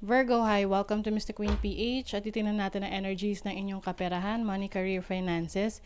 Virgo, hi! Welcome to Mr. Queen PH at titingnan natin ang energies ng inyong kaperahan, money, career, finances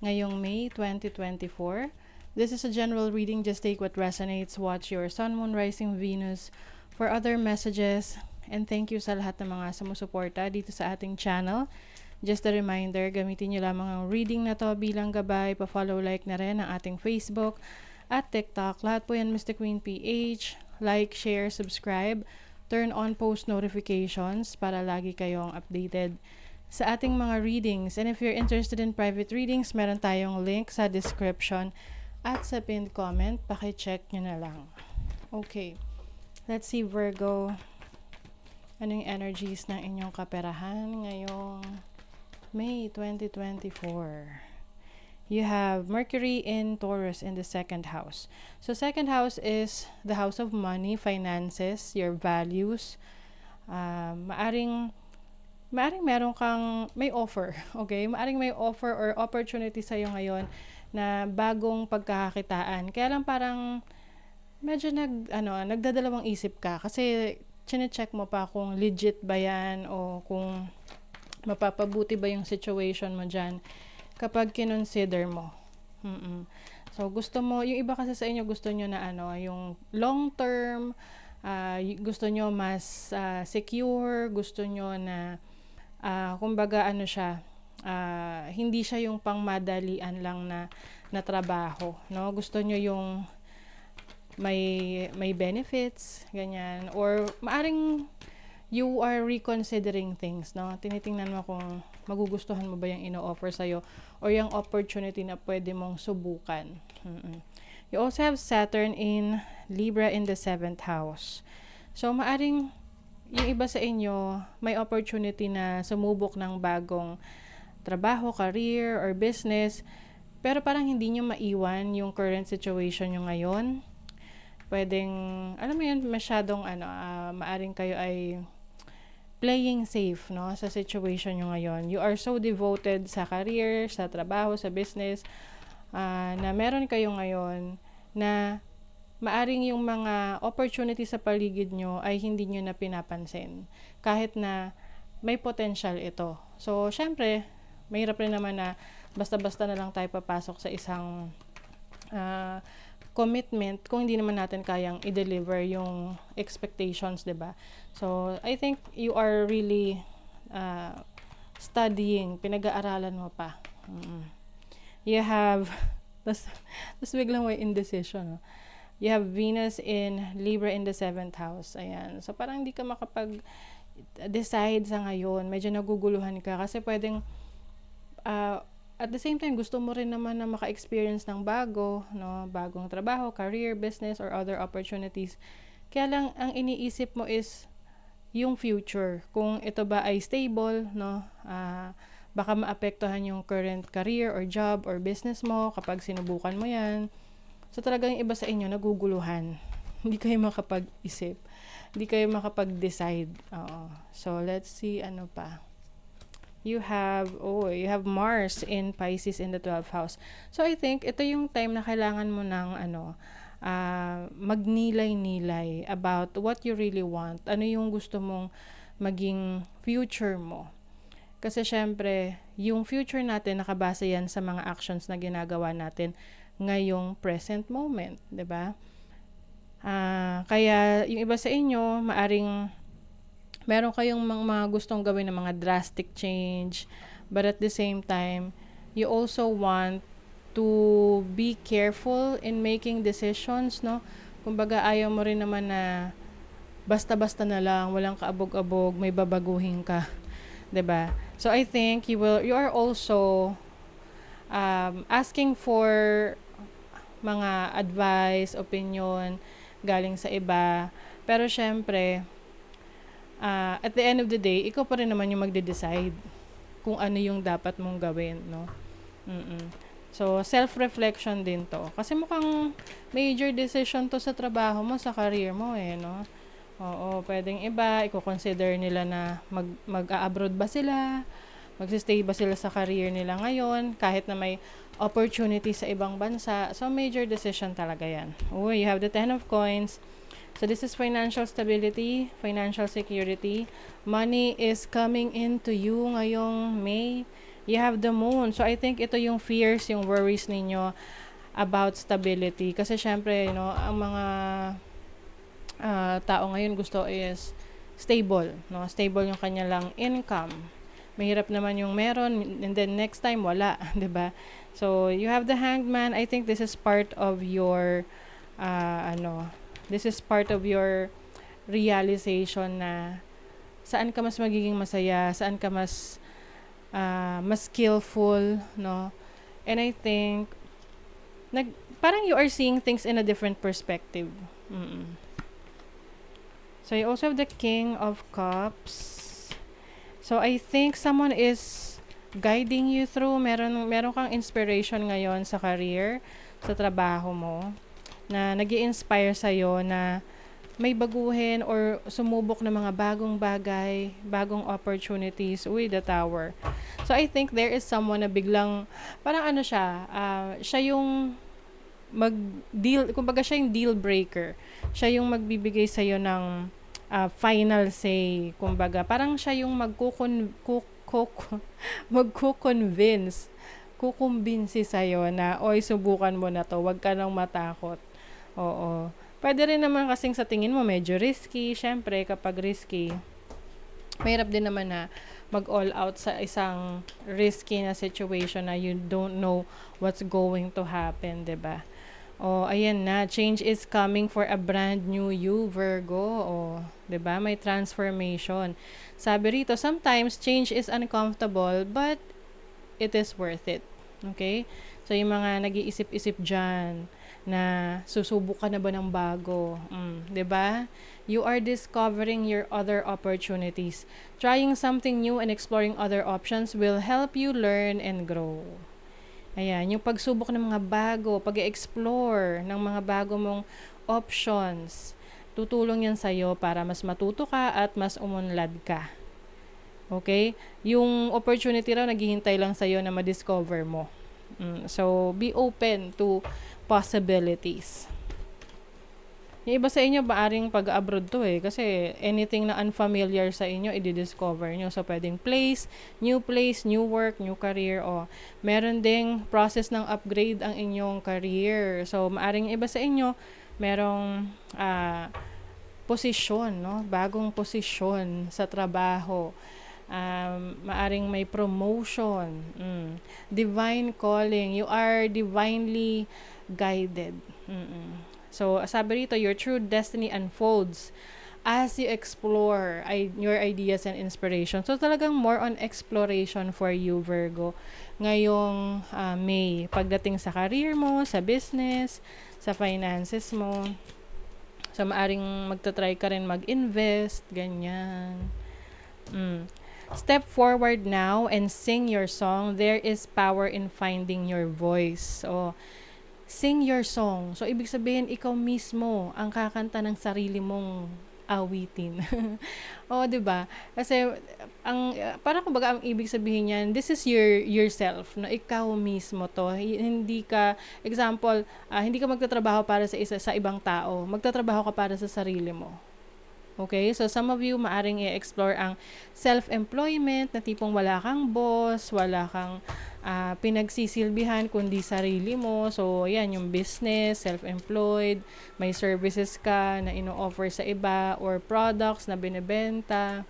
ngayong May 2024. This is a general reading. Just take what resonates. Watch your Sun, Moon, Rising, Venus for other messages. And thank you sa lahat ng mga sumusuporta dito sa ating channel. Just a reminder, gamitin nyo lamang ang reading na to bilang gabay. Pa-follow, like na rin ang ating Facebook at TikTok. Lahat po yan Mr. Queen PH. Like, share, subscribe. Turn on post notifications para lagi kayong updated sa ating mga readings. And if you're interested in private readings, meron tayong link sa description at sa pinned comment. Paki-check nyo na lang. Okay. Let's see, Virgo. Ano yung energies ng inyong kaperahan ngayong May 2024? You have Mercury in Taurus in the second house. So second house is the house of money, finances, your values. Maaring meron kang may offer, okay? Maaring may offer or opportunity sa iyo ngayon na bagong pagkakakitaan. Kaya lang parang medyo nagdadalawang isip ka kasi chine-check mo pa kung legit ba 'yan o kung mapapabuti ba yung situation mo diyan kapag kinonsider mo. So, gusto mo, yung iba kasi sa inyo gusto nyo na yung long term, gusto nyo mas secure, gusto nyo na, kumbaga hindi siya yung pangmadalian lang na trabaho, no? Gusto nyo yung may benefits, ganyan. Or, maaring you are reconsidering things, no? Tinitingnan mo kung magugustuhan mo ba yung ino-offer sa'yo or yung opportunity na pwede mong subukan. You also have Saturn in Libra in the 7th house. So, maaring yung iba sa inyo may opportunity na sumubok ng bagong trabaho, career, or business, pero parang hindi nyo maiwan yung current situation nyo ngayon. Pwedeng, alam mo yun, masyadong maaring kayo ay playing safe, no, sa situation nyo ngayon. You are so devoted sa career, sa trabaho, sa business, na meron kayo ngayon na maaring yung mga opportunity sa paligid nyo ay hindi nyo na pinapansin. Kahit na may potential ito. So, syempre, mahirap rin naman na basta-basta na lang tayo papasok sa isang commitment kung hindi naman natin kayang i-deliver yung expectations, 'di ba? So, I think you are really studying, pinag-aaralan mo pa. You have tas biglang may indecision, no? You have Venus in Libra in the 7th house. Ayan. So, parang hindi ka makapag-decide sa ngayon. Medyo naguguluhan ka kasi pwedeng at the same time, gusto mo rin naman na maka-experience ng bago, no? Bagong trabaho, career, business, or other opportunities. Kaya lang, ang iniisip mo is yung future. Kung ito ba ay stable, no? Baka maapektuhan yung current career or job or business mo kapag sinubukan mo yan. So, talagang iba sa inyo, naguguluhan. Hindi kayo makapag-isip. Hindi kayo makapag-decide. Oo. So, let's see, ano pa. You have Mars in Pisces in the 12th house. So, I think, ito yung time na kailangan mo ng, magnilay-nilay about what you really want. Ano yung gusto mong maging future mo. Kasi, syempre, yung future natin, nakabase yan sa mga actions na ginagawa natin ngayong present moment. 'Di ba? Kaya, yung iba sa inyo, maaring meron kayong mga gustong gawin ng mga drastic change, but at the same time, you also want to be careful in making decisions, no? Kumbaga, ayaw mo rin naman na basta-basta na lang, walang kaabog-abog, may babaguhin ka, 'di ba? So, I think you are also asking for mga advice, opinion, galing sa iba. Pero, syempre, at the end of the day, ikaw pa rin naman yung magde-decide kung ano yung dapat mong gawin, no? So, self-reflection din to. Kasi mukhang major decision to sa trabaho mo, sa career mo, no? Oo, pwedeng iba, i-consider nila na mag-a-abroad ba sila, mag-stay ba sila sa career nila ngayon, kahit na may opportunity sa ibang bansa. So, major decision talaga yan. You have the 10 of coins, So this is financial stability, financial security. Money is coming into you ngayong May. You have the moon. So I think ito yung fears, yung worries ninyo about stability. Kasi syempre, ang mga tao ngayon gusto is stable, no? Stable yung kanya lang income. Mahirap naman yung meron and then next time wala, 'di ba? So you have the Hanged Man. I think this is part of your this is part of your realization na saan ka mas magiging masaya, saan ka mas skillful, no? And I think parang you are seeing things in a different perspective. So you also have the King of Cups. So I think someone is guiding you through. Meron kang inspiration ngayon sa career, sa trabaho mo, na nag-i-inspire sa'yo na may baguhin or sumubok ng mga bagong bagay, bagong opportunities with the Tower. So I think there is someone na biglang, parang siya yung mag-deal, kumbaga siya yung deal breaker. Siya yung magbibigay sa'yo ng final say. Kumbaga, parang siya yung magko-convince, kukumbinsi sa'yo na, oy, subukan mo na to, wag ka nang matakot. Oo. Pwede rin naman kasing sa tingin mo, medyo risky. Syempre, kapag risky, mahirap din naman na mag-all out sa isang risky na situation na you don't know what's going to happen, 'di ba? Oh, ayan na. Change is coming for a brand new you, Virgo. Oh, 'di ba? May transformation. Sabi rito, sometimes change is uncomfortable, but it is worth it. Okay? So, yung mga nag-iisip-isip dyan na susubok ka na ba ng bago? 'Di ba? You are discovering your other opportunities. Trying something new and exploring other options will help you learn and grow. Ayan, yung pagsubok ng mga bago, pag-explore ng mga bago mong options, tutulong yan sa'yo para mas matuto ka at mas umunlad ka. Okay? Yung opportunity raw, naghihintay lang sa'yo na ma-discover mo. So, be open to possibilities. Yung iba sa inyo, maaring pag-abroad to kasi anything na unfamiliar sa inyo, i-discover nyo. So, pwedeng place, new work, new career, o meron ding process ng upgrade ang inyong career. So, maaring iba sa inyo, merong posisyon, no? Bagong posisyon sa trabaho. Maaring may promotion, divine calling, you are divinely guided. So, sabi rito, your true destiny unfolds as you explore your ideas and inspiration. So, talagang more on exploration for you, Virgo, ngayong May, pagdating sa career mo, sa business, sa finances mo. So, maaring magta-try ka rin mag-invest, ganyan. Step forward now and sing your song. There is power in finding your voice. So, sing your song. So, ibig sabihin, ikaw mismo ang kakanta ng sarili mong awitin. O, diba? Kasi, parang kumbaga, ang ibig sabihin niyan, this is yourself. No? Ikaw mismo to. Hindi ka, example, hindi ka magtatrabaho para sa ibang tao. Magtatrabaho ka para sa sarili mo. Okay? So, some of you maaring i-explore ang self-employment na tipong wala kang boss, wala kang pinagsisilbihan kundi sarili mo. So, yan, yung business, self-employed, may services ka na ino-offer sa iba or products na binibenta.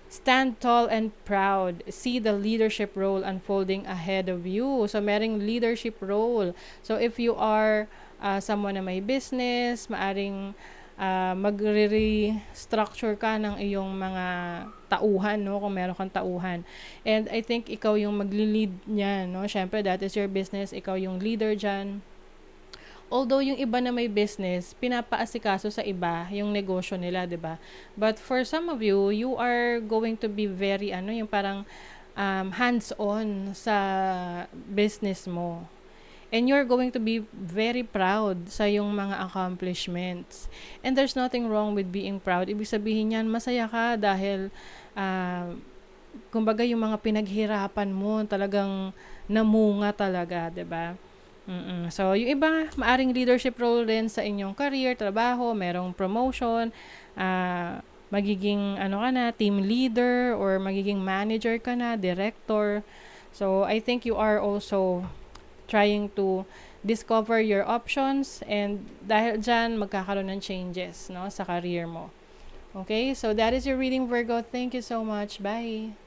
Stand tall and proud. See the leadership role unfolding ahead of you. So, merong leadership role. So, if you are someone na may business, maaring magre-restructure ka ng iyong mga tauhan, no? Kung meron kang tauhan. And I think ikaw yung magli-lead niyan, no? Syempre, that is your business. Ikaw yung leader dyan. Although yung iba na may business, pinapaasikaso sa iba yung negosyo nila, 'di ba? But for some of you, you are going to be very yung parang hands-on sa business mo. And you're going to be very proud sa yung mga accomplishments. And there's nothing wrong with being proud. Ibig sabihin yan, masaya ka dahil kumbaga yung mga pinaghirapan mo talagang namunga talaga, 'di ba? So, yung iba, maaring leadership role din sa inyong career, trabaho, merong promotion, magiging ano ka na, team leader, or magiging manager ka na, director. So, I think you are also trying to discover your options, and dahil dyan, magkakaroon ng changes, no, sa career mo. Okay, so that is your reading, Virgo. Thank you so much. Bye!